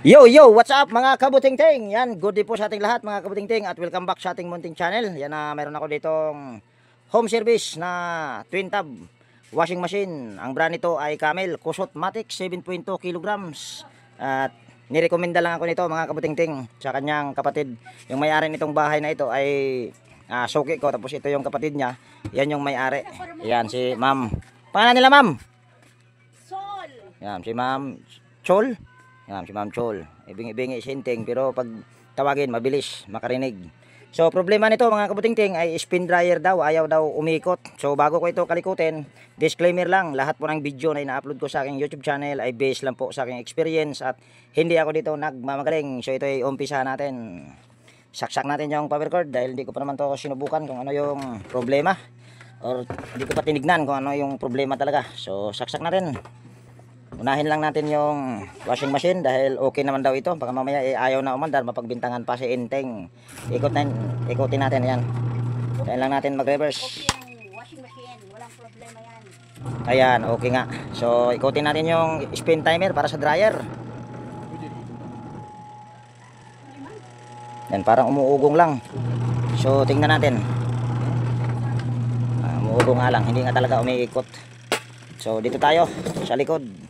Yo, yo, what's up mga kabuting-ting? Yan, good day po sa ating lahat mga kabuting-ting at welcome back sa ating munting channel. Yan na, meron ako ditong home service na twin tub washing machine. Ang brand nito ay Camel Kusot Matic 7.2 kilograms. At nirekomenda lang ako nito mga kabuting-ting sa kanyang kapatid. Yung may-ari nitong bahay na ito ay suki ko, tapos ito yung kapatid niya. Yan yung may-ari. Yan si Ma'am. Pangalan nila Ma'am? Sol. Yan si Ma'am Chol. Yan, si Ma'am Chol. Ibingi-bingi sinting, pero pag tawagin, mabilis, makarinig. So, problema nito mga kabuting-ting ay spin dryer daw. Ayaw daw umikot. So, bago ko ito kalikutin, disclaimer lang, lahat po ng video na ina-upload ko sa aking YouTube channel ay based lang po sa aking experience at hindi ako dito nagmamagaling. So, ito ay umpisa natin. Saksak natin yung power cord dahil hindi ko pa naman to sinubukan kung ano yung problema. Or hindi ko pa tinignan kung ano yung problema talaga. So, saksak natin. Unahin lang natin yung washing machine dahil okay naman daw ito. Baka mamaya ayaw na umandar, mapagbintangan pa si Inteng. Ikutin natin yan. Dahil lang natin mag-reverse. Okay yung washing machine, walang problema yan. Ayan, okay nga. So, ikutin natin yung spin timer para sa dryer. Yan, parang umuugong lang. So, tingnan natin. Umuugong nga lang, hindi nga talaga umiikot. So, dito tayo sa likod.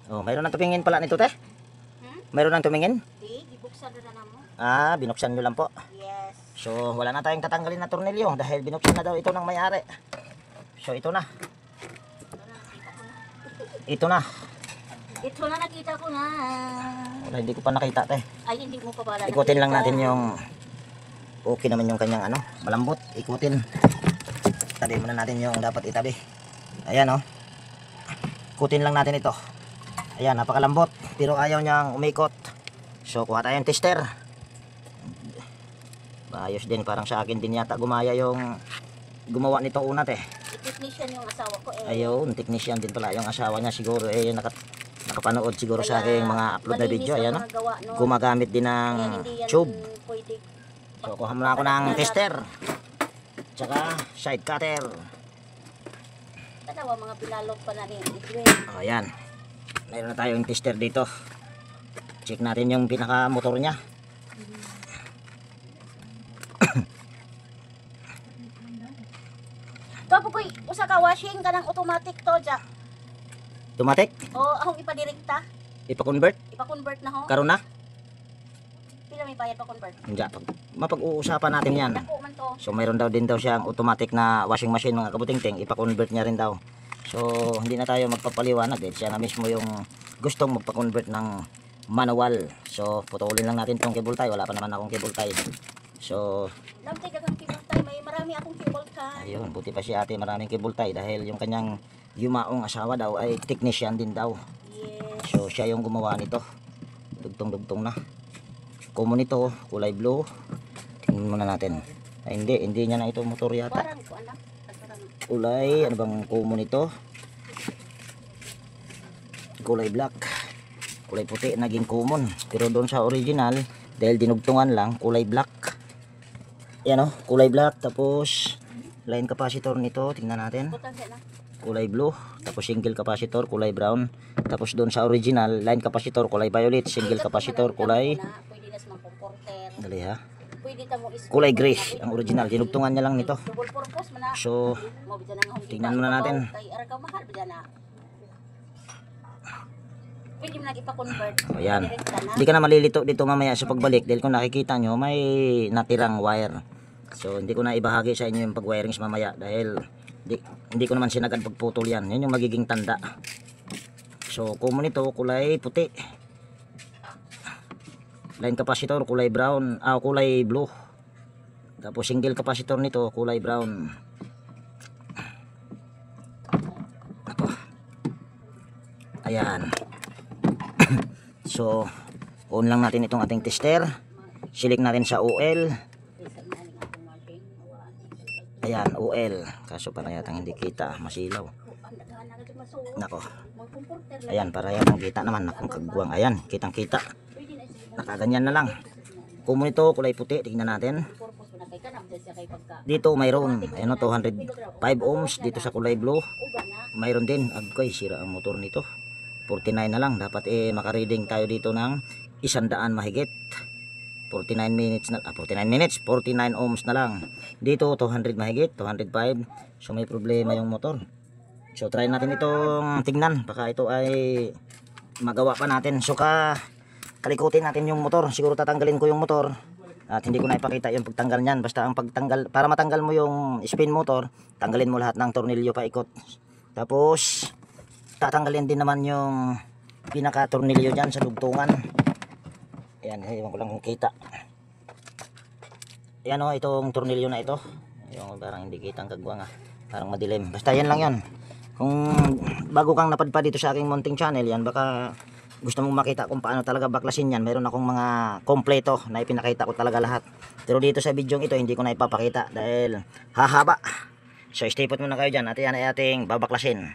Oh, mayroon nang tumingin pala nito, te? Mayroon nang tumingin? Di, ibuksan na mo. Binuksan nyo lang po. Yes. So, wala na tayong tatanggalin na tornilyo dahil binuksan na daw ito ng may-ari. So, ito na. Ito na. Ito na nakita ko na. Wala, hindi ko pa nakita, te. Ay, hindi mo pa pala Ikutin lang natin yung okay naman yung kanyang malambot. Ikutin. Tabi muna natin yung dapat itabi. Ayan, oh. Ikutin lang natin ito. Ayan, napakalambot. Pero ayaw niyang umikot. So, kuha tayong tester. Ayos din. Parang sa akin din yata gumaya yung gumawa nito una, te. Technician yung asawa ko eh. Ayun, technician din pala yung asawa niya. Siguro, nakapanood siguro sa aking mga upload na video. Ayan, oh. Gumagamit din ng tube. Pwede. So, kuha muna ako ng tester. Tsaka, side cutter. Tanawa, mga pilalog pa na rin. Ayan. Mayroon na tayong tester dito. Check natin yung pinaka motor niya. Tapos ko'y usa ka washing ka ng automatic to, Jack. Automatic? O, akong ipadirekta. Ipa-convert? Ipa-convert na ho. Karon na? Pila may bayad pa-convert? Hindi. Mapag-uusapan natin yan. Dako man to. So mayroon daw din daw siyang automatic na washing machine mga kabuting-ting. Ipa-convert niya rin daw. So hindi na tayo magpapaliwanag. Siya na mismo yung gustong magpa-convert ng manual. So putulin lang natin tong cable tie. Wala pa naman akong cable tie. So Lamti ka ng cable tie. May marami akong cable tie. ayun, buti pa si ate maraming cable tie dahil yung kanyang yumaong asawa daw ay technician din daw. Yes. So siya yung gumawa nito. Dugtong-dugtong na. Common ito, kulay blue. Tingnan muna natin. Ay, hindi niya na ito motor yata. Parang ko anak. Kulay, ano bang common ito? Kulay black. Kulay puti, naging common. Pero doon sa original, dahil dinugtungan lang, kulay black. Yan o, kulay black. Tapos, line capacitor nito, tingnan natin. Kulay blue. Tapos single capacitor, kulay brown. Tapos doon sa original, line capacitor, kulay violet. Single capacitor, kulay... Dali ha. Kulay gray ang original. Dinugtungan niya lang nito. So, tingnan muna natin. Pwede mo nag-ipa-convert. Ayan. Hindi ka na malilito dito mamaya sa pagbalik dahil kung nakikita nyo may natirang wire. So, hindi ko na ibahagi sa inyo yung pag-wirings mamaya dahil hindi ko naman sinagad pagputol yan. Yan yung magiging tanda. So, common ito, kulay puti. Line capacitor, kulay brown. Kulay blue. Tapos single capacitor nito, kulay brown. Ako. Ayan. So, on lang natin itong ating tester. Select natin sa OL. Ayan, OL. Kaso para yatang hindi kita, masilaw. Nako. Ayan, para yatang kita naman. Nakong kagwang. Ayan, kitang kita. Nakaganyan na lang. Common ito, kulay puti. Tingnan natin. Dito mayroon. Ayan o, 205 ohms. Dito sa kulay blue. Mayroon din. Agkay, sira ang motor nito. 49 na lang. Dapat makareading tayo dito ng 100 mahigit. 49 minutes 49 ohms na lang. Dito 200 mahigit, 205. So may problema yung motor. So try natin itong tingnan, baka ito ay magawa pa natin. So kalikutin natin yung motor. Siguro tatanggalin ko yung motor at hindi ko na ipakita yung pagtanggal niyan. Basta ang pagtanggal, para matanggal mo yung spin motor, tanggalin mo lahat ng tornilyo paikot. Tapos tatanggalin din naman yung pinaka tornilyo diyan sa dugtungan. Ayan, ewan ko lang kung kita. Ayan o, itong tornilyo na ito. Yung parang hindi kita ang kagwa nga. Parang madilim. Basta yan lang yan. Kung bago kang napadpad dito sa aking mounting channel, yan baka gusto mong makita kung paano talaga baklasin yan. Meron akong mga kompleto na ipinakita ko talaga lahat. Pero dito sa video ito, hindi ko na ipapakita dahil hahaba. So stay put muna kayo dyan at yan ay ating babaklasin.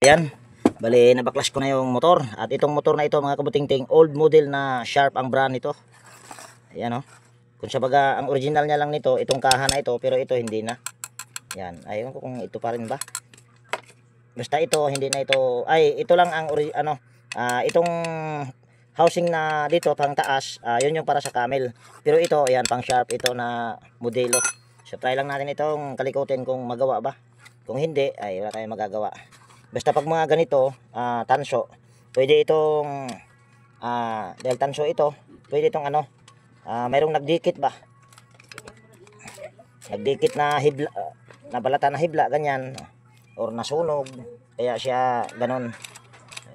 Ayan. Bali, nabaklas ko na yung motor. At itong motor na ito, mga kabutingting, old model na Sharp ang brand nito. Ayan o. Kung sabaga, ang original niya lang nito, itong kaha na ito, pero ito hindi na. Ayan. Ayun ko kung ito pa rin ba. Basta ito, hindi na ito. Ay, ito lang ang, itong housing na dito, pang taas, yun yung para sa Camel. Pero ito, ayan, pang Sharp, ito na modelo. So, try lang natin itong kalikutin kung magawa ba. Kung hindi, ay wala tayong magagawa. Basta pag mga ganito, tanso, pwede itong, dahil tanso ito, pwede itong mayroong nagdikit ba? Nagdikit na hibla, na balata na hibla, ganyan, or nasunog, kaya siya ganon.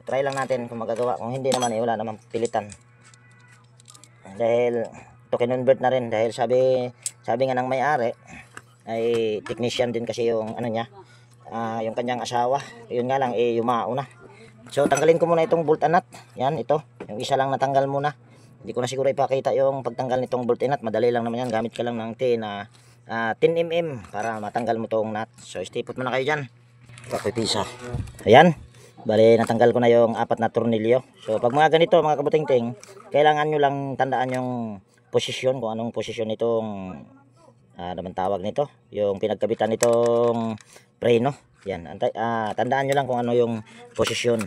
Try lang natin kung magagawa. Kung hindi naman, wala naman pilitan. Dahil, ito kinonvert na rin, dahil sabi nga ng may-ari, ay technician din kasi yung niya, yung kanyang asawa. Yun nga lang yumao na. So tanggalin ko muna itong bolt and nut. Yan, ito. Yung isa lang natanggal muna. Hindi ko na siguro ipakita yung pagtanggal nitong bolt and nut. Madali lang naman yan. Gamit ka lang ng 10 mm para matanggal mo tong nut. So stay put muna kayo dyan. Papipisa. Ayan. Bali, natanggal ko na yung 4 na tornilyo. So pag mga ganito, mga kabutingting, kailangan nyo lang tandaan yung posisyon, kung anong posisyon nitong naman tawag nito, yung pinagkabitan nitong preno. Yan, tandaan nyo lang kung ano yung posisyon.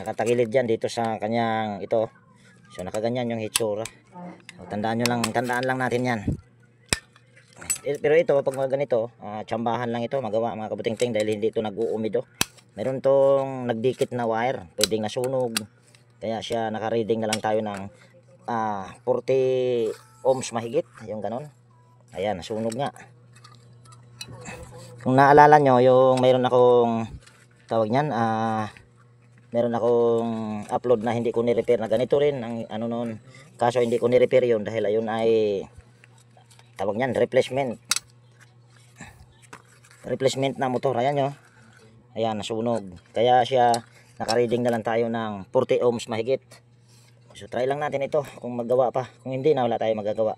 Nakatakilid dyan dito sa kanyang ito. So nakaganyan yung hitsura. So, tandaan lang natin yan. Pero ito, pag mga ganito, tsambahan lang ito magawa, mga kabutingting, dahil hindi ito nag-uumido. Meron tong nagdikit na wire, pwedeng nasunog. Kaya siya naka-reading na lang tayo ng 40 ohms mahigit, yung ganon. Ayan, nasunog nga. Kung naalala nyo, yung mayroon akong tawag nyan, meron akong upload na hindi ko ni-repair na ganito rin ang noon. Kaso hindi ko ni-repair yun dahil ayun ay tawag nyan, replacement na motor. Ayan nyo, ayan, nasunog. Kaya siya naka-reading na lang tayo ng 40 ohms mahigit. So try lang natin ito kung magawa pa. Kung hindi na, wala tayong magagawa.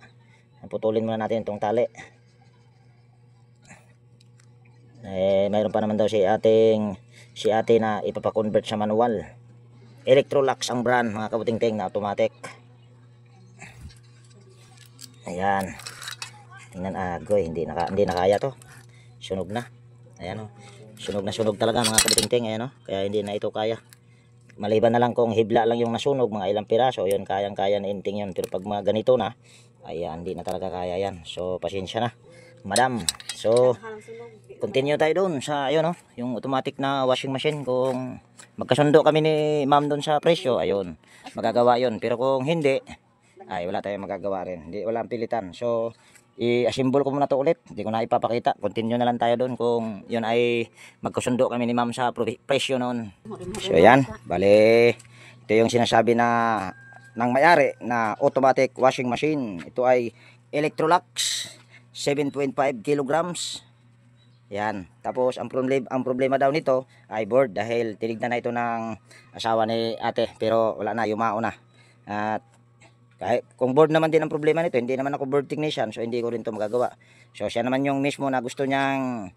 Putulin muna natin itong tali. Mayroon pa naman daw si ate na ipapakonvert sa manual. Electrolux ang brand, mga kabutingting, na automatic. Ayan. Tingnan, agoy, hindi na kaya to. Sunog na. Ayan o. Sunog na sunog talaga, mga kabutingting. Ayan o. Kaya hindi na ito kaya. Maliban na lang kung hibla lang yung nasunog, mga ilang piraso, yun kayang-kaya na inting yun. Pero pag mga ganito na, ayan, hindi na talaga kaya yan. So pasensya na, madam. So continue tayo doon sa ayun, yung automatic na washing machine. Kung magkasundo kami ni ma'am doon sa presyo, ayun, magagawa yun. Pero kung hindi, ay wala tayong magagawa rin. Hindi, wala ang pilitan. So i-assemble ko muna to ulit. Hindi ko na ipapakita. Continue na lang tayo doon kung yun ay magkasundo kami ni ma'am sa presyo noon. So yan, bale, ito yung sinasabi ng may-ari na automatic washing machine. Ito ay Electrolux 7.5 kilograms. Yan. Tapos ang problema daw nito ay board, dahil tinignan na ito ng asawa ni ate, pero wala na, yumao na. At kahit kung board naman din ang problema nito, hindi naman ako board technician, so hindi ko rin ito magagawa. So siya naman yung mismo na gusto niyang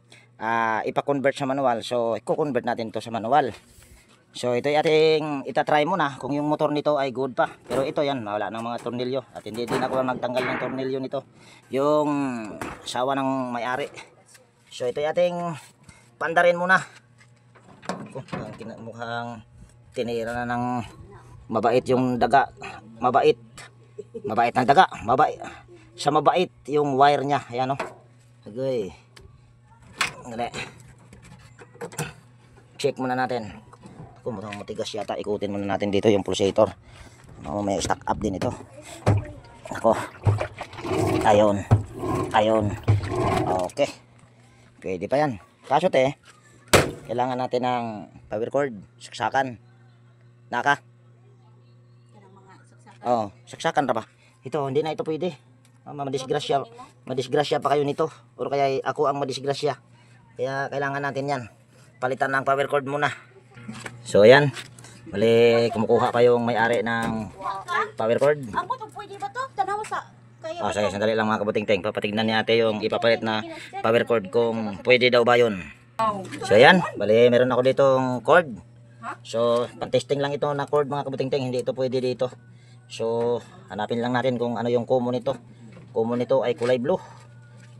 ipa-convert sa manual. So i-convert natin ito sa manual. So ito ay ating itatry muna kung yung motor nito ay good pa. Pero ito yan, wala ng mga tornilyo. At hindi din ako nagtanggal ng tornilyo nito, yung asawa ng may-ari. So ito ay ating pandarin muna. Mukhang tinira na ng mabait yung daga. Mabait ng daga. Mabait yung wire niya. Ayan o. Okay. Dali. Check muna natin. Kung matigas yata, ikutin muna natin dito yung pulsator. May stack up din ito. Ako. Ayun. Okay. Pwede pa yan. Kaso kailangan natin ng power cord. Saksakan. Naka. Saksakan ra ba? Ito, hindi na ito pwede. Madisgrasya pa kayo nito. O kaya ako ang madisgrasya. Kaya kailangan natin yan. Palitan ng power cord muna. So ayan. Bali, kumukuha pa yung may-ari ng power cord. Ako to pwede ba to? Tanaw sa kaya. Sige, sandali lang mga kabuting-ting. Papatignan ni ate yung ipapalit na power cord kung pwede daw ba yun. So ayan, bali meron ako ditong cord. So, pan-testing lang ito na cord mga kabuting-ting. Hindi ito pwede dito. So, hanapin lang natin kung ano yung common nito. Common nito ay kulay blue.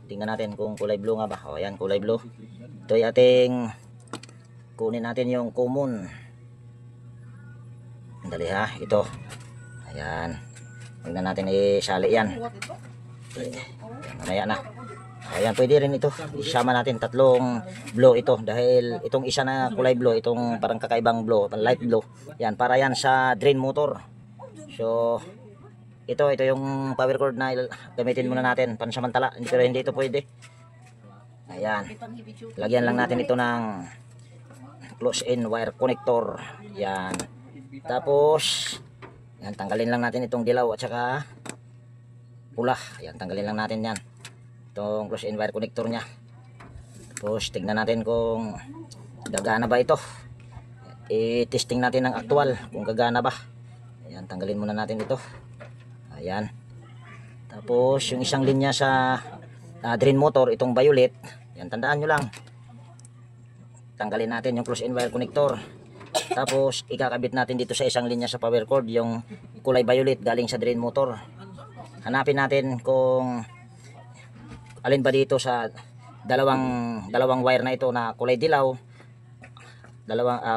Tingnan natin kung kulay blue nga ba. O ayan, kulay blue. Ito ay ating kunin natin yung common. Dali ha, ito. Ayan. Huwag na natin isali yan. Mamaya na. Ayan, pwede rin ito. Isama natin tatlong blue ito. Dahil itong isa na kulay blue, itong parang kakaibang blue, light blue. Yan, para yan sa drain motor. So, ito yung power cord na gamitin muna natin. Pansamantala. Pero hindi ito pwede. Ayan. Lagyan lang natin ito ng close-in wire connector. Yan. Tapos, yan, tanggalin lang natin itong dilaw at saka pula. Yan, tanggalin lang natin yan. Itong close-in wire connector nya. Tapos, tignan natin kung gagana ba ito. I-testing natin ng actual kung gagana ba. Ayan, tanggalin muna natin ito. Ayan. Tapos, yung isang linya sa drain motor, itong violet. Yan, tandaan nyo lang. Tanggalin natin yung close-in wire connector. Tapos ikakabit natin dito sa isang linya sa power cord yung kulay violet galing sa drain motor. Hanapin natin kung alin ba dito sa dalawang wire na ito na kulay dilaw.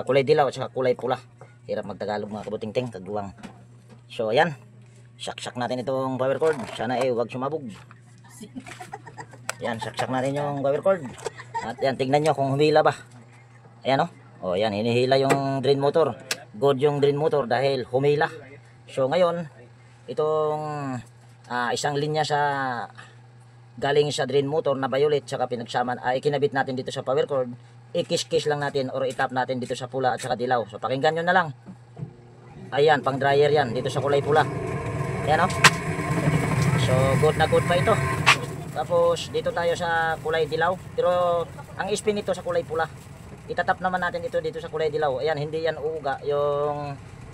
Kulay dilaw at saka kulay pula. Hirap magtagalog mga kabuting-ting, kagduwang. So ayan. Saksak natin itong power cord. Sana wag sumabog. Yan, saksak natin yung power cord. At yan, tingnan nyo kung humila ba. Ayan o, yan, hinihila yung drain motor. Good yung drain motor dahil humila. So ngayon, itong isang linya sa galing sa drain motor na violet saka pinagsaman, ikinabit natin dito sa power cord. I-kiss-kiss lang natin or itap natin dito sa pula at saka dilaw. So pakinggan nyo na lang. Ayan, pang dryer yan dito sa kulay pula. Ayan o. So good na good pa ito. Tapos dito tayo sa kulay dilaw. Pero ang spin nito sa kulay pula. Itatap naman natin ito dito sa kulay dilaw. Ayan, hindi yan uuga.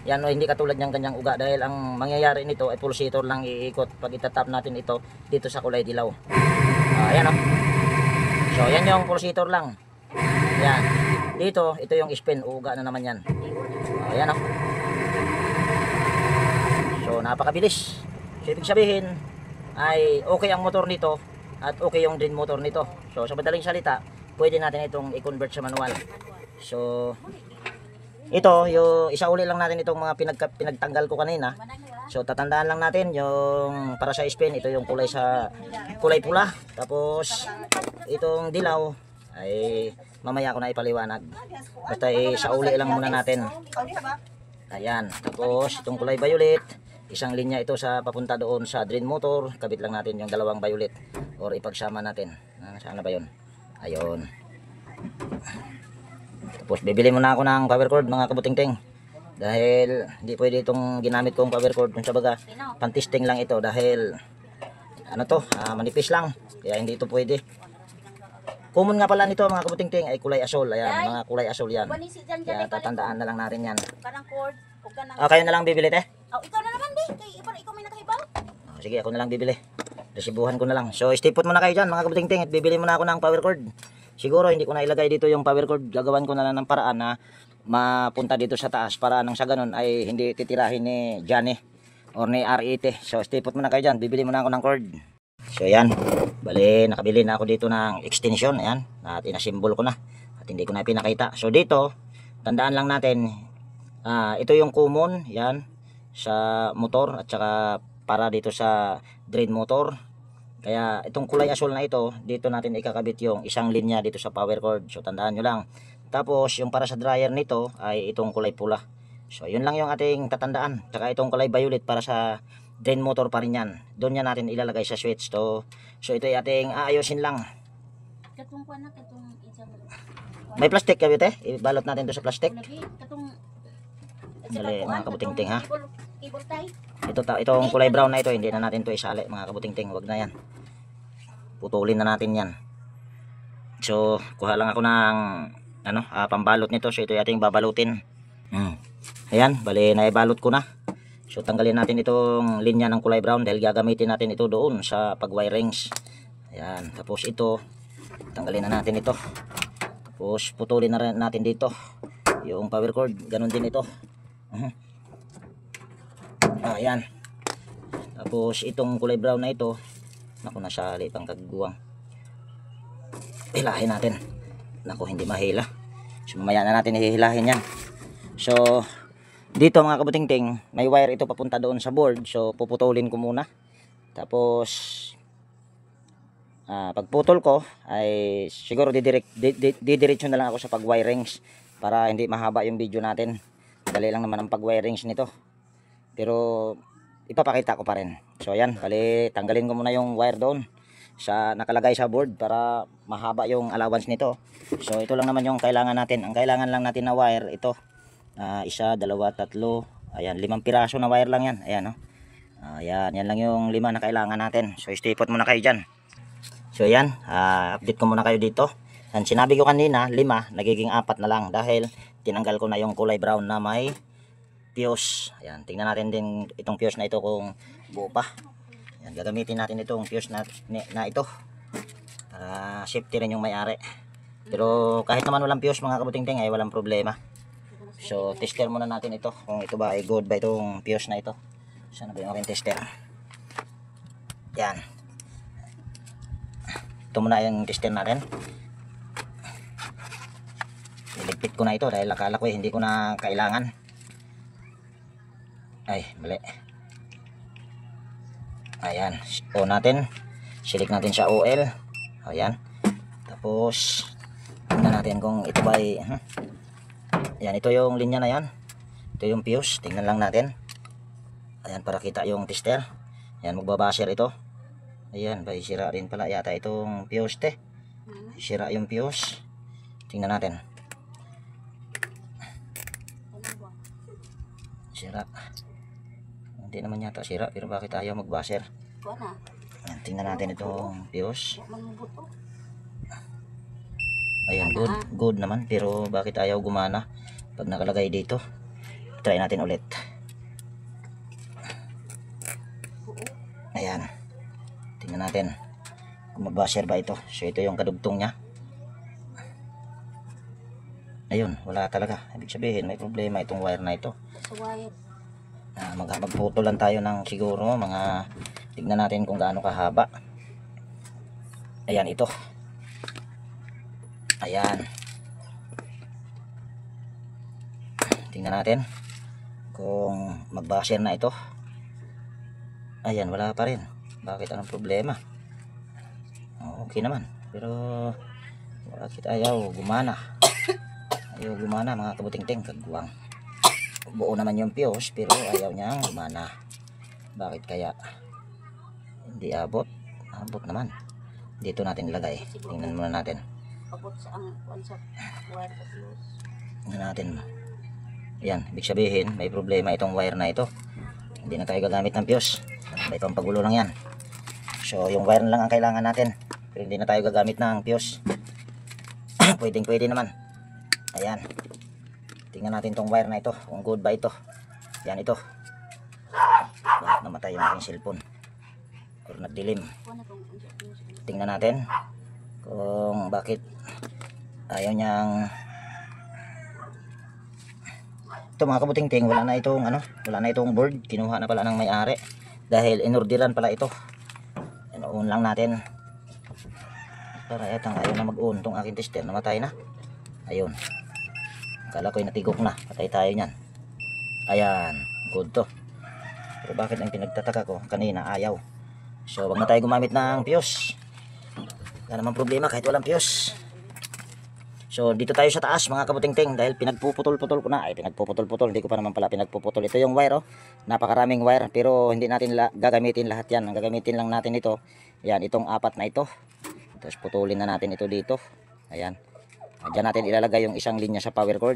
Yan o, hindi katulad ng kanyang uga. Dahil ang mangyayari nito ay pulsator lang iikot. Pag itatap natin ito dito sa kulay dilaw. Ayan o. So yan yung pulsator lang. Ayan. Dito, ito yung spin. Uuga na naman yan. Ayan o. So napakabilis. So ibig sabihin ay okay ang motor nito at okay yung drain motor nito. So sa madaling salita, pwede natin itong i-convert sa manual. So ito, yung isauli lang natin itong mga pinagtanggal ko kanina. So tatandaan lang natin yung para sa spin, ito yung kulay pula. Tapos itong dilaw ay mamaya ko na ipaliwanag. Basta isauli lang muna natin. Ayan, tapos itong kulay violet, isang linya ito sa papunta doon sa drain motor. Kabit lang natin yung dalawang violet or ipagsama natin. Saan na ba yun? Ayun. Tapos bibili muna ako ng power cord mga kabuting-ting. Dahil hindi pwede itong ginamit kong power cord. Kung sabaga, pan-testing lang ito dahil ano to, manipis lang. Kaya hindi ito pwede. Common nga pala nito mga kabuting-ting ay kulay asol. Ayan, mga kulay asol yan. Kaya tatandaan na lang natin yan. Parang cord. Kayo na lang bibili Ikaw na naman di. Ikaw may nakahibaw. Sige, ako na lang bibili. Resibuhan ko na lang. So, stay put muna kayo dyan mga kabuting-ting at bibili muna ako ng power cord. Siguro hindi ko na ilagay dito yung power cord. Gagawan ko na lang ng paraan na mapunta dito sa taas para nang sa ganun ay hindi titirahin ni Johnny or ni R80. So, stay put muna kayo dyan. Bibili muna ako ng cord. So, yan. Bali, nakabili na ako dito ng extension. Ayan. At inasimbol ko na. At hindi ko na pinakita. So, dito, tandaan lang natin, ito yung common, yan, sa motor at saka para dito sa drain motor. Kaya itong kulay asul na ito, dito natin ikakabit yung isang linya dito sa power cord. So tandaan nyo lang. Tapos yung para sa dryer nito ay itong kulay pula. So yun lang yung ating tatandaan. Tsaka itong kulay violet para sa drain motor pa rin yan. Doon yan natin ilalagay sa switch. So ito ay ating aayusin lang. Katong kuan na katong isang May plastic kayo te? Ibalot natin to sa plastic. lagi katong Dali, mga kabuting-ting, ha? Cable tie. Itong kulay brown na ito, hindi na natin to isali mga kabuting-ting. Huwag na yan. Putulin na natin yan. So kuha lang ako ng pambalot nito. So ito yung ating babalutin. Ayan, bali naibalot ko na. So tanggalin natin itong linya ng kulay brown dahil gagamitin natin ito doon sa pag-wirings. Ayan, tapos ito tanggalin na natin ito. Tapos putulin na rin natin dito yung power cord, ganun din ito. Ayan. Tapos itong kulay brown na ito, naku, nasali pang kagguwang. Hilahin natin. Naku, hindi mahila. So mamaya na natin hihilahin yan. So dito mga kabuting-ting, may wire ito papunta doon sa board. So puputulin ko muna. Tapos pagputol ko ay siguro didiretso na lang ako sa pag-wirings para hindi mahaba yung video natin. Dali lang naman ang pag-wirings nito. Pero ipapakita ko pa rin. So ayan, bali tanggalin ko muna yung wire doon sa nakalagay sa board para mahaba yung allowance nito. So ito lang naman yung kailangan natin. Ang kailangan lang natin na wire ito. Isa, dalawa, tatlo. Ayan, 5 piraso na wire lang yan. Ayan, ayan, yan lang yung 5 na kailangan natin. So stay put muna kayo dyan. So ayan, update ko muna kayo dito. And sinabi ko kanina 5, nagiging 4 na lang dahil tinanggal ko na yung kulay brown na may fuse. Ayan, tingnan natin din itong fuse na ito kung buo pa. Ayan, gagamitin natin itong fuse na ito para safety rin yung may-ari. Pero kahit naman walang fuse mga kabuting-ting ay walang problema. So tester muna natin ito kung ito ba ay good ba itong fuse na ito. Sana ba yung aking tester? Yan. Ito muna yung tester natin. Niligpit ko na ito dahil akala ko hindi ko na kailangan. Ay, mali. Ayan, on natin. Silik natin sa oil. Ayan. Tapos tingnan natin kung ito ba ay ayan, ito yung linya na yan. Ito yung fuse. Tingnan lang natin. Ayan, para kita yung tester. Ayan, magbabasher ito. Ayan, bay sira rin pala yata itong fuse te. Sira yung fuse. Tingnan natin. Sira. Hindi naman yata sira, pero bakit ayaw magbasher? Ayan, tingnan natin itong fuse. Ayan, good naman, pero bakit ayaw gumana pag nakalagay dito? Try natin ulit. Ayan, tingnan natin kung magbasher ba ito. So ito yung kadugtong nya. Ayun, wala talaga. Ibig sabihin may problema itong wire na ito. Magputol lang tayo ng siguro mga, tignan natin kung gaano kahaba. Ayan, ito. Ayan, tingnan natin kung magbasher na ito. Ayan, wala pa rin. Bakit, anong problema? Okay naman, pero bakit ayaw gumana? Ayaw gumana mga kabuting-ting, kagwang. Buo naman yung fuse pero ayaw niya gumana. Bakit kaya? Hindi abot. Abot naman. Dito natin ilagay. Tingnan muna natin. Abot sa ang wire sa fuse. Tingnan natin. Ayan, ibig sabihin may problema itong wire na ito. Hindi na tayo gagamit ng fuse. May pampagulo lang yan. So yung wire na lang ang kailangan natin. Pero hindi na tayo gagamit ng fuse. Pwede naman. Ayan. Tingnan natin tong wire na ito. Kung good ba ito. Yan ito. Bakit namatay yung aking cellphone? Or nagdilim. Tingnan natin kung bakit ayaw niyang. Ito mga kabuting-ting, wala na itong board. Kinuha na pala ng may-ari dahil inorderan pala ito. On lang natin. Para etang ayaw na mag-on tong aking tester, namatay na. Ayun. Kala ko'y natigok na. Patay tayo niyan. Ayan. Good to. Pero bakit ang pinagtataka ko kanina ayaw? So wag na tayo gumamit ng fuse. Wala namang problema kahit walang fuse. So dito tayo sa taas mga kabuting-ting dahil pinagpuputol-putol ko na. Ay pinagpuputol-putol, hindi ko pa naman pala pinagpuputol. Ito yung wire oh. Napakaraming wire pero hindi natin gagamitin lahat yan. Ang gagamitin lang natin ito. Yan, itong apat na ito. Tapos putulin na natin ito dito. Ayan. Diyan natin ilalagay yung isang linya sa power cord.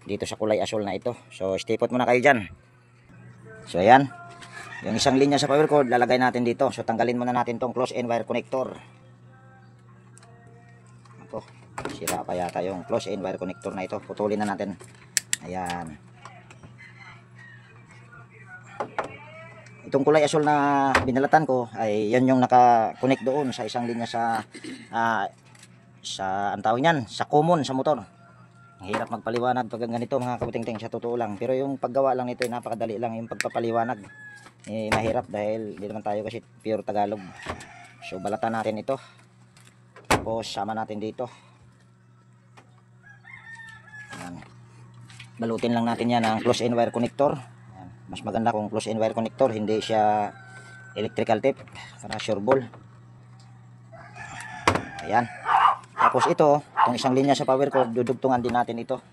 Dito sa kulay asul na ito. So stipot muna kayo dyan. So ayan. Yung isang linya sa power cord lalagay natin dito. So tanggalin muna natin tong close end wire connector. Ito. Sira pa yata yung close end wire connector na ito. Putulin na natin. Ayan. Itong kulay asul na binalatan ko ay yan yung naka-connect doon sa isang linya sa ang tawag niyan, sa common sa motor. Ang hirap magpaliwanag pag ganito mga kabuting-ting sa totoo lang. Pero yung paggawa lang nito ay napakadali lang. Yung pagpapaliwanag mahirap dahil hindi naman tayo kasi pure Tagalog. So balatan natin ito. Tapos sama natin dito. Ayan. Balutin lang natin yan ang close end wire connector. Ayan. Mas maganda kung close end wire connector, hindi siya electrical tape para sure ball. Ayan. Tapos ito, itong isang linya sa power cord, dudugtungan din natin ito.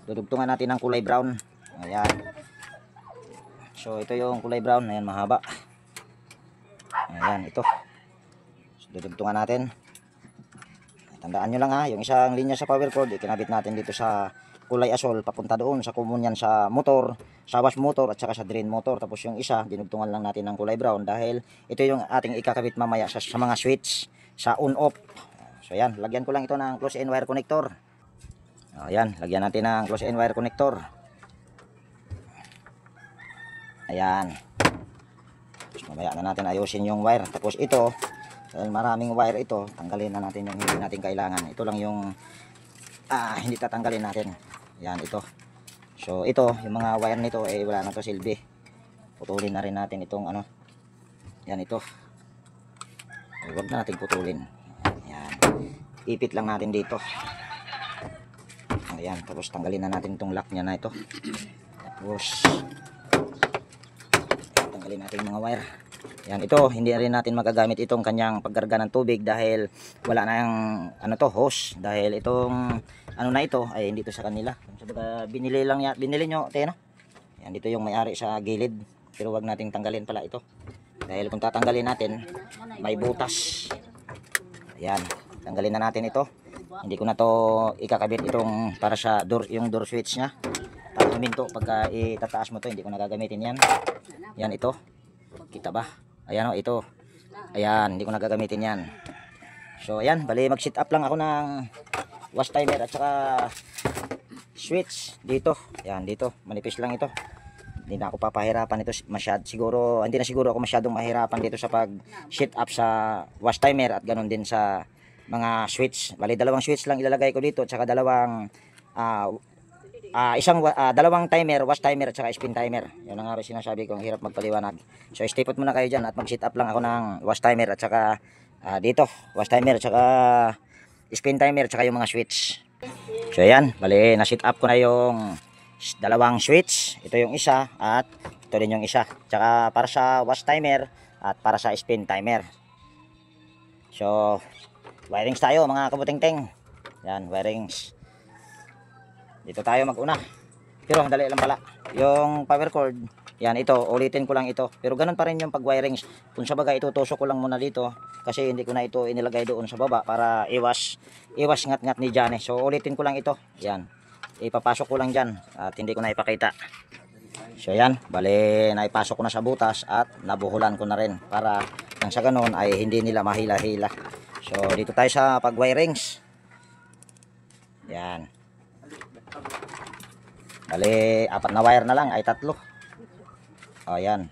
Dudugtungan natin ng kulay brown. Ayan. So ito yung kulay brown, ayan mahaba. Ayan, ito. So, dudugtungan natin. Tandaan nyo lang ha, yung isang linya sa power cord, ikinabit natin dito sa kulay asul, papunta doon sa common yan sa motor, sa wash motor at saka sa drain motor. Tapos yung isa, dinugtungan lang natin ng kulay brown dahil ito yung ating ikakabit mamaya sa mga switch, sa on-off. So ayan, lagyan ko lang ito ng close end wire connector. Ayan, lagyan natin ng close end wire connector. Ayan. Tapos mamaya na natin ayusin yung wire. Tapos ito, dahil maraming wire ito, tanggalin na natin yung hindi natin kailangan. Ito lang yung hindi tatanggalin natin. Ayan, ito. So ito, yung mga wire nito wala na to silbi. Putulin na rin natin itong ano. Yan ito. Huwag na natin putulin. Ayan. Ipit lang natin dito. Ayan, tapos tanggalin na natin itong lock niya na ito. Tapos tanggalin natin yung mga wire. Ayan, ito, hindi rin natin magagamit itong kanyang pagkarga ng tubig dahil wala na yung ano to, hose. Dahil itong ano na ito ay hindi to sa kanila. Sabaga binili lang yan, binili nyo, no? Ayan, dito yung may-ari sa gilid. Pero wag nating tanggalin pala ito. Dahil kung tatanggalin natin, may butas. Ayan, tanggalin na natin ito. Hindi ko na to ikakabit itong para sa door, yung door switch nya. Para huminto pagka itataas mo to, hindi ko na gagamitin yan. Yan ito. Kita ba? Ayan o, ito. Ayan, hindi ko na gagamitin yan. So ayan, bali mag sit up lang ako ng wash timer at saka switch dito. Ayan, dito. Manipis lang ito. Hindi na ako papahirapan ito siguro, hindi na siguro ako masyadong mahirapan dito sa pag sit up sa wash timer at ganoon din sa mga switch. Bali dalawang switch lang ilalagay ko dito at saka dalawang dalawang timer, wash timer at saka spin timer. Yun ang nga sinasabi ko, ang hirap magpaliwanag. So stay put muna kayo dyan at mag sit up lang ako ng wash timer at saka dito, wash timer at saka spin timer at saka yung mga switch. So ayan, bali na sit up ko na yung dalawang switch. Ito yung isa at ito din yung isa. Tsaka para sa wash timer at para sa spin timer. So wirings tayo mga kabuting-ting. Yan, wirings. Dito tayo mag-una. Pero dali lang pala. Yung power cord, yan ito, ulitin ko lang ito. Pero ganun pa rin yung pag-wirings. Kung sa bagay, itutusok ko lang muna dito. Kasi hindi ko na ito inilagay doon sa baba para iwas ngat-ngat ni Johnny. So ulitin ko lang ito. Yan. Ipapasok ko lang dyan at hindi ko na ipakita. So yan, bali naipasok ko na sa butas at nabuhulan ko na rin para nang sa ganun ay hindi nila mahila-hila. So dito tayo sa pag-wirings. Yan. Bali, 4 na wire na lang ay 3. O yan.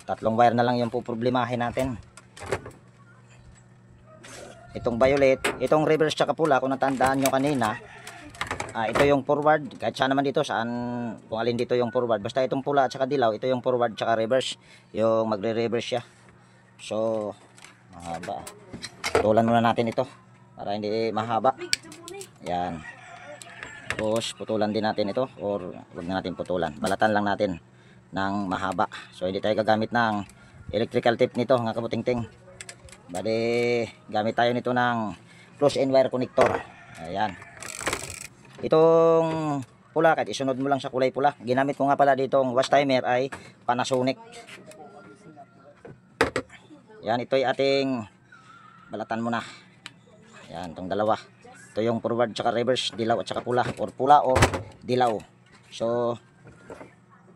3 wire na lang yung puproblemahin natin. Itong violet, itong reverse tsaka pula, kung natandaan nyo kanina, ito yung forward. Kahit saan naman dito, kung alin dito yung forward. Basta itong pula at saka dilaw, ito yung forward tsaka reverse. Yung magre-reverse siya. So, mahaba. Tulan muna natin ito para hindi mahaba. Yan. Tapos putulan din natin ito, or wag na natin putulan. Balatan lang natin ng mahaba. So hindi tayo gagamit ng electrical tape nito mga kabuting-ting. Bali gamit tayo nito ng close end wire connector. Ayan. Itong pula, kahit isunod mo lang sa kulay pula. Ginamit ko nga pala ditong wash timer ay Panasonic. Yan, ito ay ating balatan muna. Yan, itong dalawa. Ito yung forward tsaka reverse, dilaw at tsaka pula, or dilaw. So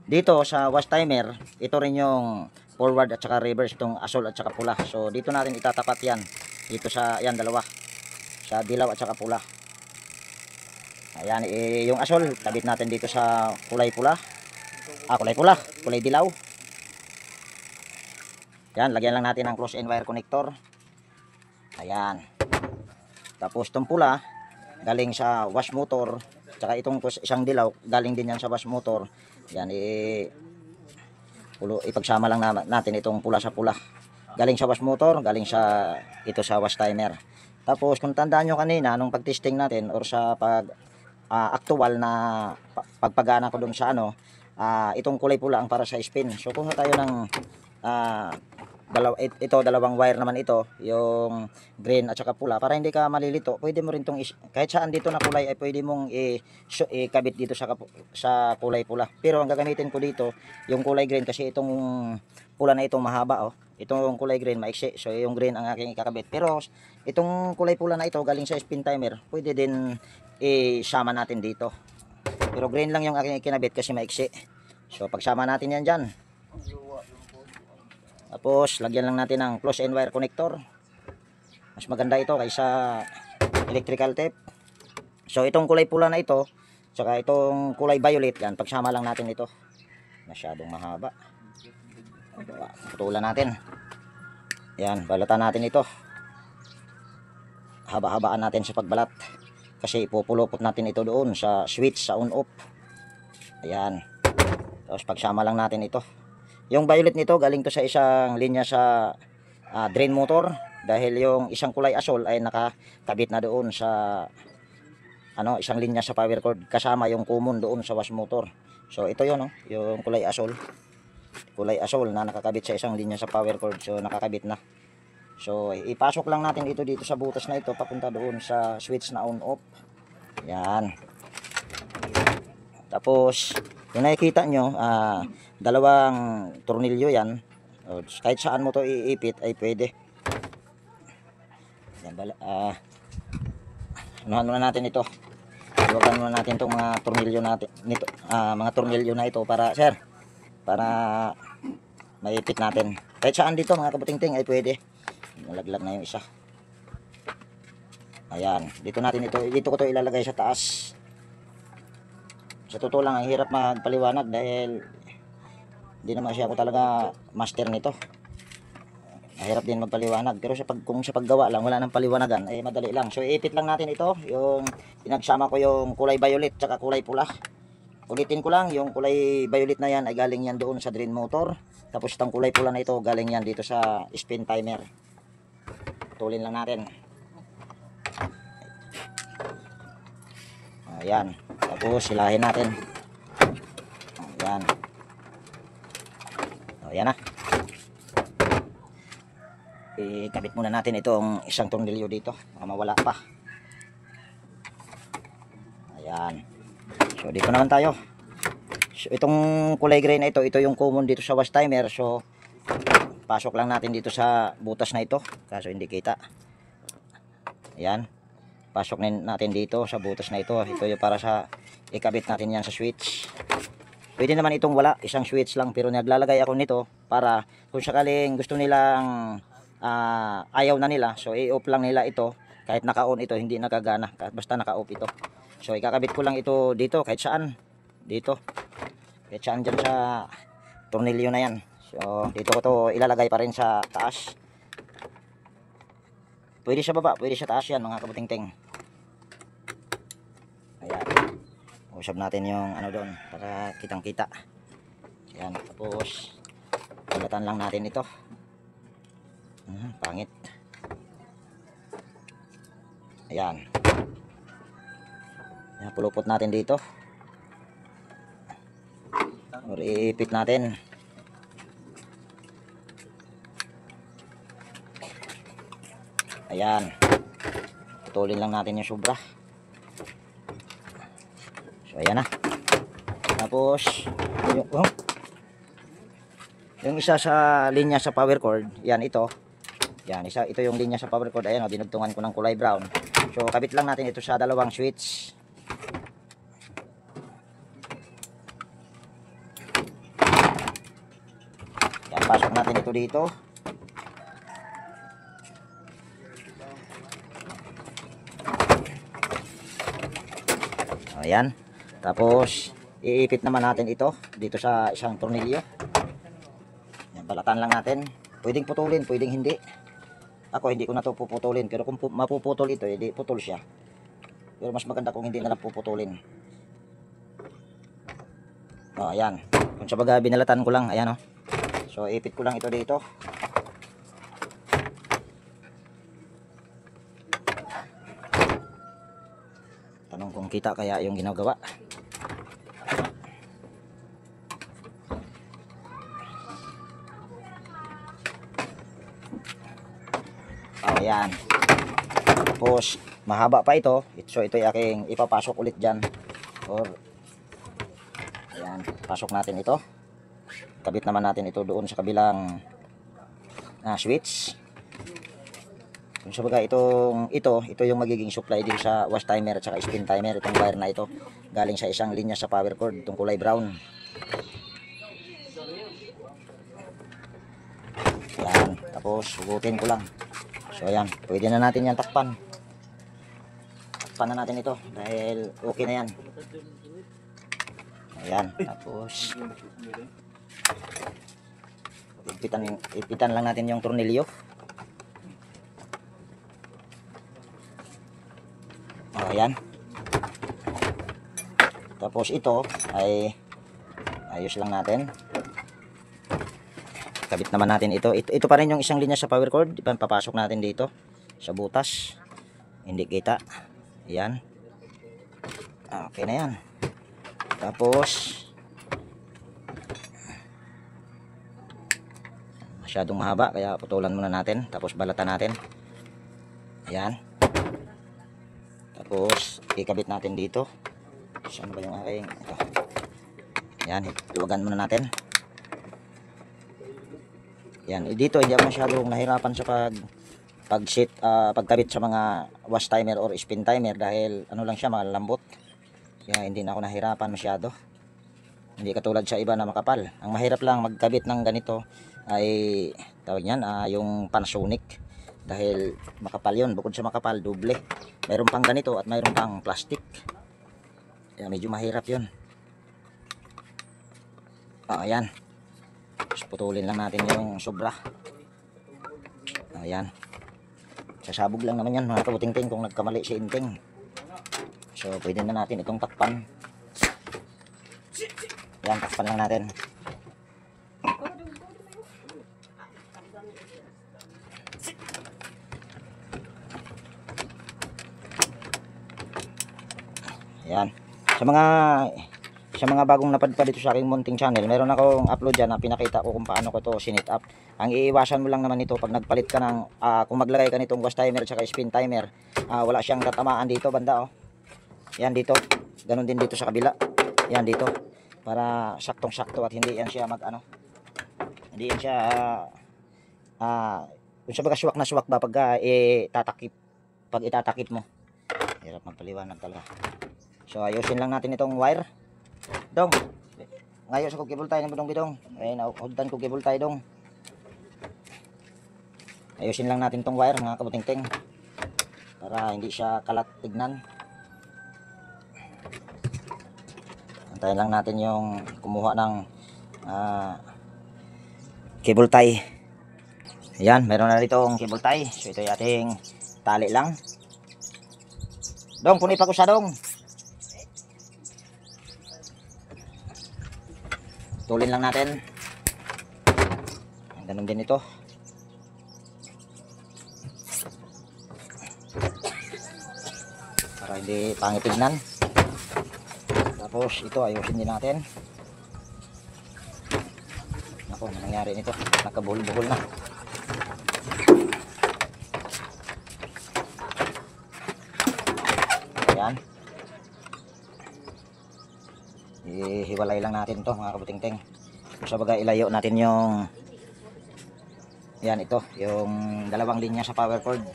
dito sa wash timer, ito rin yung forward at saka reverse, itong asol at saka pula. So dito natin itatapat yan. Dito sa, yan dalawa. Sa dilaw at saka pula. Ayan, yung asol, tabit natin dito sa kulay pula. Kulay dilaw. Yan, lagyan lang natin ng close end wire connector. Ayan. Tapos itong pula, galing sa wash motor. Tsaka itong isang dilaw, galing din yan sa wash motor. Yan, ipagsama lang natin itong pula sa pula. Galing sa wash motor, galing sa ito sa wash timer. Tapos kung tandaan nyo kanina nung pag-testing natin or sa actual na pagpagana ko dun sa itong kulay pula ang para sa spin. So kung tayo ng dalawang wire naman ito, yung green at saka pula, para hindi ka malilito. Pwede mo rin kahit saan dito na kulay ay pwede mong ikabit dito sa kulay pula. Pero ang gagamitin ko dito yung kulay green, kasi itong pula na itong mahaba, itong kulay green maiksi, so yung green ang aking ikakabit. Pero itong kulay pula na ito galing sa spin timer, pwede din isama natin dito. Pero green lang yung aking ikinabit kasi maiksi. So pagsama natin yan dyan. Tapos lagyan lang natin ng close end wire connector. Mas maganda ito kaysa electrical tape. So itong kulay pula na ito, saka itong kulay violet, yan, pagsama lang natin ito. Masyadong mahaba. Putulan natin. Yan, balatan natin ito. Haba-habaan natin sa pagbalat. Kasi ipupulupot natin ito doon sa switch, sa on off. Ayan. Tapos pagsama lang natin ito. Yung violet nito galing to sa isang linya sa drain motor, dahil yung isang kulay asol ay nakakabit na doon sa isang linya sa power cord, kasama yung common doon sa wash motor. So ito yun, yung kulay asol na nakakabit sa isang linya sa power cord. So nakakabit na. So ipasok lang natin ito dito sa butas na ito papunta doon sa switch na on off. Yan. Tapos kung nakikita nyo, dalawang tornilyo yan. Kahit saan mo to iipit ay pwede. Yan, anuhan muna natin ito. Iwagan muna natin itong mga tornilyo natin nito, mga tornilyo na ito para maipit natin. Kahit saan dito mga kabuting-ting ay pwede. Nalaglag na yung isa. Ayan, dito ko to ilalagay sa taas. Sa totoo lang, ang hirap magpaliwanag dahil hindi naman siya ako talaga master nito. Mahirap din magpaliwanag, pero kung sa paggawa lang, wala nang paliwanagan, ay madali lang. So iipit lang natin ito, yung pinagsama ko yung kulay violet tsaka kulay pula. Ulitin ko lang, yung kulay violet na yan ay galing yan doon sa drain motor. Tapos itong kulay pula na ito galing yan dito sa spin timer. Putulin lang natin. Ayan. Tapos silahin natin. Ayan. Ayan na. Ikabit muna natin itong isang tornilyo dito. Baka mawala pa. Ayan. So dito naman tayo. So itong kulay gray na ito yung common dito sa wash timer. So pasok lang natin dito sa butas na ito. Kaso hindi kita. Ayan. Pasok natin dito sa butas na ito. Ito yung para sa ikabit natin yan sa switch. Pwede naman itong wala, isang switch lang, pero naglalagay ako nito para kung sakaling gusto nilang ayaw na nila, so i-off lang nila ito. Kahit naka-on ito, hindi nagagana, basta naka-off ito. So ikakabit ko lang ito dito, kahit saan. Dito. Kahit saan dyan sa tornilyo na yan. So dito ko to ilalagay pa rin sa taas. Pwede sa baba, pwede sa taas yan mga kabuting-ting. Ayan. Usap natin yung doon para kitang-kita. Ayan. Tapos balatan lang natin ito. Pangit. Ayan. Yan, pulupot natin dito. Or iipit natin. Ayan. Putulin lang natin yung sobra. So ayan na. Tapos yung isa sa linya sa power cord, yan ito. Yan, ito yung linya sa power cord. Ayan, dinugtungan ko ng kulay brown. So kabit lang natin ito sa dalawang switch. Yan, pasok natin ito dito. Ayan. Tapos iipit naman natin ito dito sa isang tornilyo. Yan, balatan lang natin. Pwedeng putulin, pwedeng hindi. Ako hindi ko na ito puputulin, pero kung mapuputol ito, hindi putol siya. Pero mas maganda kung hindi na lang puputulin. O, ayan. Kung sa baga binalatan ko lang, ayan o. So ipit ko lang ito dito. Tanong kung kita kaya yung ginagawa. Ayan. Tapos mahaba pa ito. So ito ay aking ipapasok ulit dyan. Or ayan, pasok natin ito. Kabit naman natin ito doon sa kabilang switch. Kung sabaga ito yung magiging supply din sa wash timer at saka spin timer. Itong wire na ito galing sa isang linya sa power cord, itong kulay brown. Ayan, tapos hugutin ko lang. So ayan, pwede na natin yan takpan. Takpan na natin ito dahil okay na yan. Ayan, tapos ipitan lang natin yung tornilyo. Ayan. Tapos ito ay ayos lang natin. Kabit naman natin ito. Ito pa rin yung isang linya sa power cord. Papasok natin dito sa butas. Hindi kita. Ayan. Okay na yan. Tapos masyadong mahaba kaya putulan muna natin. Tapos balatan natin. Ayan. Tapos ikabit natin dito. Saan ba yung aking ito? Ayan. Iwagan muna natin. Yan, dito hindi ako masyadong nahirapan sa pagkabit sa mga wash timer or spin timer dahil ano lang siya, malambot. Kaya hindi na ako nahirapan masyado. Hindi katulad sa iba na makapal. Ang mahirap lang magkabit ng ganito ay tawag niyan, yung Panasonic. Dahil makapal yun, bukod sa makapal, doble. Mayroon pang ganito at mayroon pang plastic. Kaya medyo mahirap yun. Ayan. Tapos putulin lang natin yung sobra. Ayan. Sasabog lang naman yan mga kabuting-ting kung nagkamali si Inting. So pwede na natin itong takpan. Ayan, takpan lang natin. Ayan. Sa mga bagong napadpad dito sa aking munting channel, meron akong upload dyan na pinakita ko kung paano ko ito sinit up. Ang iiwasan mo lang naman ito pag nagpalit ka ng, kung maglagay ka nitong wash timer at saka spin timer, wala siyang tatamaan dito banda, oh. Yan dito, ganun din dito sa kabila. Yan dito, para saktong-sakto at hindi yan siya hindi yan siya, kung sabaga suwak na suwak ba pag itatakip mo. Hirap magpaliwanag talaga. So ayusin lang natin itong wire. Dong, ngayon sa cable tie ng budong bidong. Ayun, hudan ko cable tie dong. Ayusin lang natin tong wire mga kabuting-ting para hindi siya kalat tignan. Antayin lang natin yung kumuha ng cable tie. Ayan, meron na rito ang cable tie. So ito yung ating tali lang. Dong, punay pa ko siya dong. Tulin lang natin. Ganun din ito. Para hindi pangit tignan. Tapos ito ayusin din natin. Ako, ano nangyari nito? Nakabuhol-buhol na. Ayan. Ihiwalay lang natin to mga kabuting-ting. Sa bagay ilayo natin yung yan ito, yung dalawang linya sa power cord.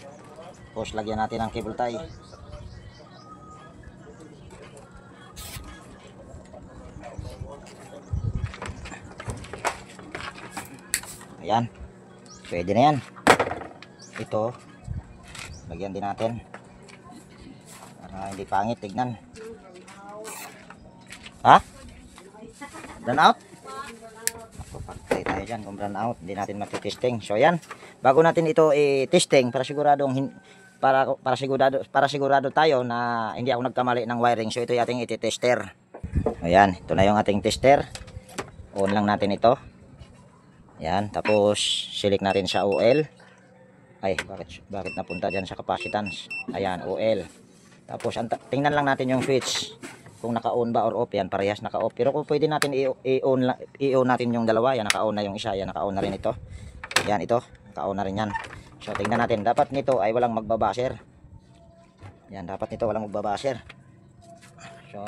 Tapos lagyan natin ng cable tie. Ayan. Pwede na yan. Ito lagyan din natin para hindi pangit tignan. Ha? Run out? Patay tayo dyan kung run out. Hindi natin matitesting. So yan. Bago natin ito i-testing para siguradong para sigurado tayo na hindi ako nagkamali ng wiring. So ito yung ating iti-tester. Ayan. Ito na yung ating tester. On lang natin ito. Ayan. Tapos select natin sa OL. Ay, bakit napunta dyan sa capacitance? Ayan, OL. Tapos tingnan lang natin yung switch. Kung naka-on ba or off, yan parehas naka-off. Pero kung pwede natin i-on natin yung dalawa, yan naka-on na yung isa, yan naka-on na rin ito. Yan ito, naka-on na rin yan. So tingnan natin, dapat nito ay walang magbabaser. Yan, dapat nito walang magbabaser. So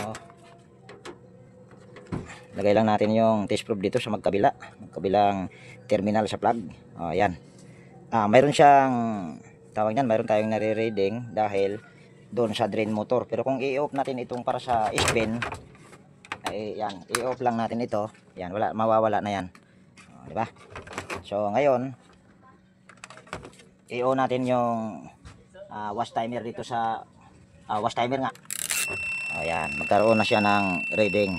lagay lang natin yung test probe dito sa magkabilang terminal sa plug. Oh, yan. Mayroon siyang tawag niyan, mayroon tayong nare-reading dahil doon sa drain motor. Pero kung i-off natin itong para sa spin, ay yan, i-off lang natin ito. Yan, wala, mawawala na yan. Di ba? So ngayon, i-on natin yung wash timer dito sa wash timer nga. Ayan, magkaroon na siya ng reading.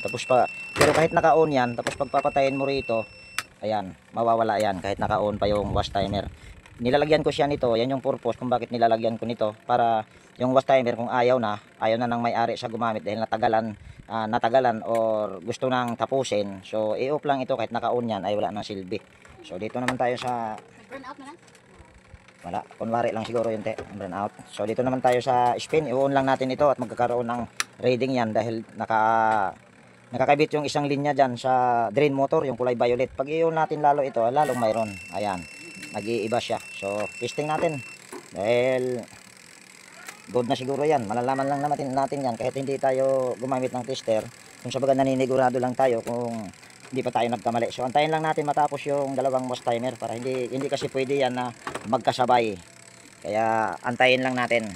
Pero kahit naka-on yan, tapos pagpapatayin mo rito, ayan, mawawala yan kahit naka-on pa yung wash timer. Nilalagyan ko siya nito, yan yung purpose kung bakit nilalagyan ko nito, para yung wash timer kung ayaw na ng may-ari sa gumamit dahil natagalan or gusto nang tapusin. So i-off lang ito kahit naka-on yan ay wala nang silbi. So dito naman tayo sa Burn out na lang. wala, kunwari lang siguro yung burn out. So dito naman tayo sa spin, i-on lang natin ito at magkakaroon ng reading yan dahil nakakabit yung isang linya dyan sa drain motor, yung kulay violet. Pag i-on natin lalo ito, lalong mayroon. Ayan, nag-iiba siya. So testing natin dahil good na siguro yan. Malalaman lang natin yan kahit hindi tayo gumamit ng tester. Kung sabaga naninigurado lang tayo kung hindi pa tayo nagkamali. So antayin lang natin matapos yung dalawang wash timer para hindi kasi pwede yan na magkasabay. Kaya antayin lang natin.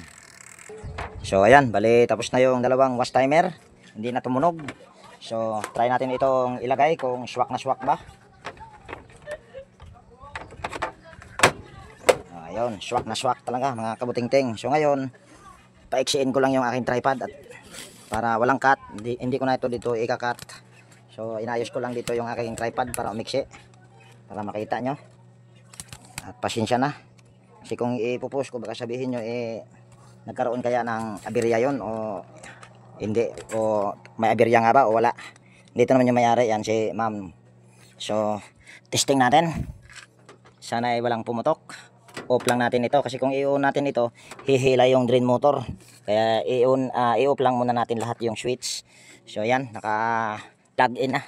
So ayan, bali tapos na yung dalawang wash timer. Hindi na tumunog. So try natin itong ilagay kung swak na swak ba. Ayun, swak na swak talaga mga kabuting-ting. So ngayon, paiksiin ko lang yung aking tripod at para walang cut, hindi ko na ito dito ika-cut. So inayos ko lang dito yung aking tripod para umiksi, para makita nyo. At pasensya na kasi kung ipopost ko baka sabihin nyo nagkaroon kaya ng aberya yon o hindi, o may aberya nga ba o wala. Dito naman yung may-ari, yan si ma'am. So testing natin, sana ay walang pumutok. Off lang natin ito kasi kung i-on natin ito hihila yung drain motor, kaya i-off lang muna natin lahat yung switch. So ayan, naka plug in na.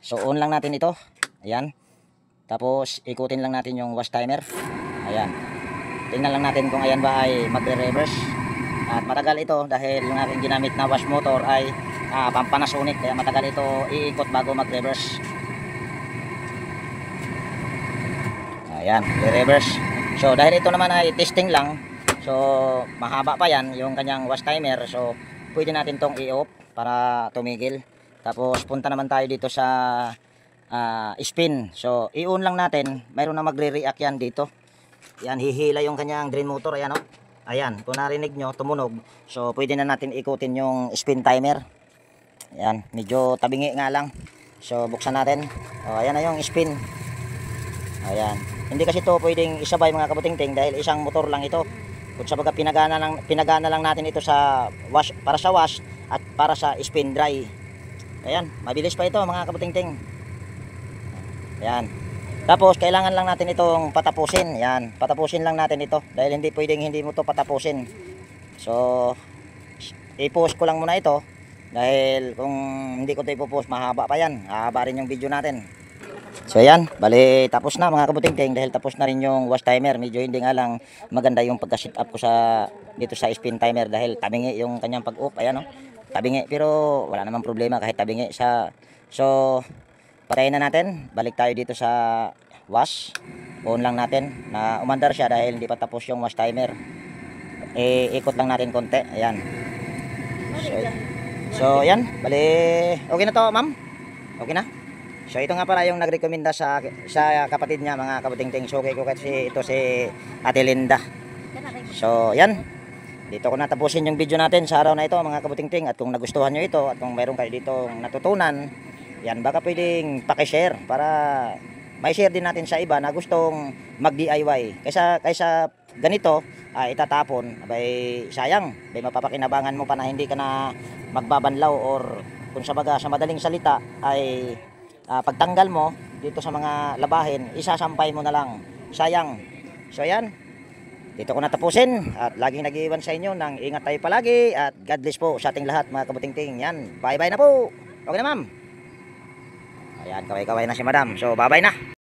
So on lang natin ito, ayan, tapos ikutin lang natin yung wash timer. Ayan, tingnan lang natin kung ayan ba ay magre-reverse. At matagal ito dahil yung aking ginamit na wash motor ay Panasonic, kaya matagal ito iikot bago mag-reverse. Ayan, i-reverse. So dahil ito naman ay testing lang, so mahaba pa yan yung kanyang wash timer. So pwede natin tong i-off para tumigil. Tapos punta naman tayo dito sa spin. So i-on lang natin, mayroon na magre-react yan dito. Yan, hihila yung kanyang drain motor. Ayan, oh. Ayan, kung narinig nyo tumunog, so pwede na natin ikutin yung spin timer. Ayan, medyo tabingi nga lang. So buksan natin. Ayan na yung spin. Ayan, hindi kasi ito pwedeng isabay mga kabuting-ting dahil isang motor lang ito. Kung sabaga pinagana lang natin ito sa wash, para sa wash at para sa spin dry. Ayan, mabilis pa ito mga kabuting-ting. Ayan. Tapos kailangan lang natin itong patapusin. Ayan, patapusin lang natin ito dahil hindi pwedeng hindi mo ito patapusin. So i-pause ko lang muna ito Dahil kung hindi ko ito ipopost, mahaba pa yan. Hahaba rin yung video natin. So yan, bali tapos na mga kabuting-ting dahil tapos na rin yung wash timer. Medyo hindi nga lang maganda yung pagka-sit up ko sa dito sa spin timer dahil tabingi yung kanyang pag-off. Ayan, oh. Tabingi, pero wala namang problema kahit tabingi sa. So patayin na natin. Balik tayo dito sa wash. On lang natin na umandar siya dahil hindi pa tapos yung wash timer. Ikot lang natin konti. Ayan. So yan, bali okay na to, ma'am. Okay na. So ito nga pala yung nagrekomenda sa kapatid niya mga kabuting-ting. So okay ko kasi ito si Ate Linda. So yan. Dito ko natapusin yung video natin sa araw na ito mga kabuting-ting. At kung nagustuhan nyo ito at kung mayroon kayo dito natutunan, yan baka pwedeng paki-share para may share din natin sa iba na gustong mag-DIY. Kaysa ganito itatapon, abay sayang. Abay mapapakinabangan mo pa na hindi ka na magbabanlaw or kung sa baga sa madaling salita ay pagtanggal mo dito sa mga labahin, isasampay mo na lang. Sayang. So yan. Dito ko natapusin at laging nag-iwan sa inyo ng ingat tayo palagi at God bless po sa ating lahat mga kabuting-ting. Yan. Bye-bye na po. Okay na, ma'am. Ayan, kaway-kaway na si madam. So bye-bye na.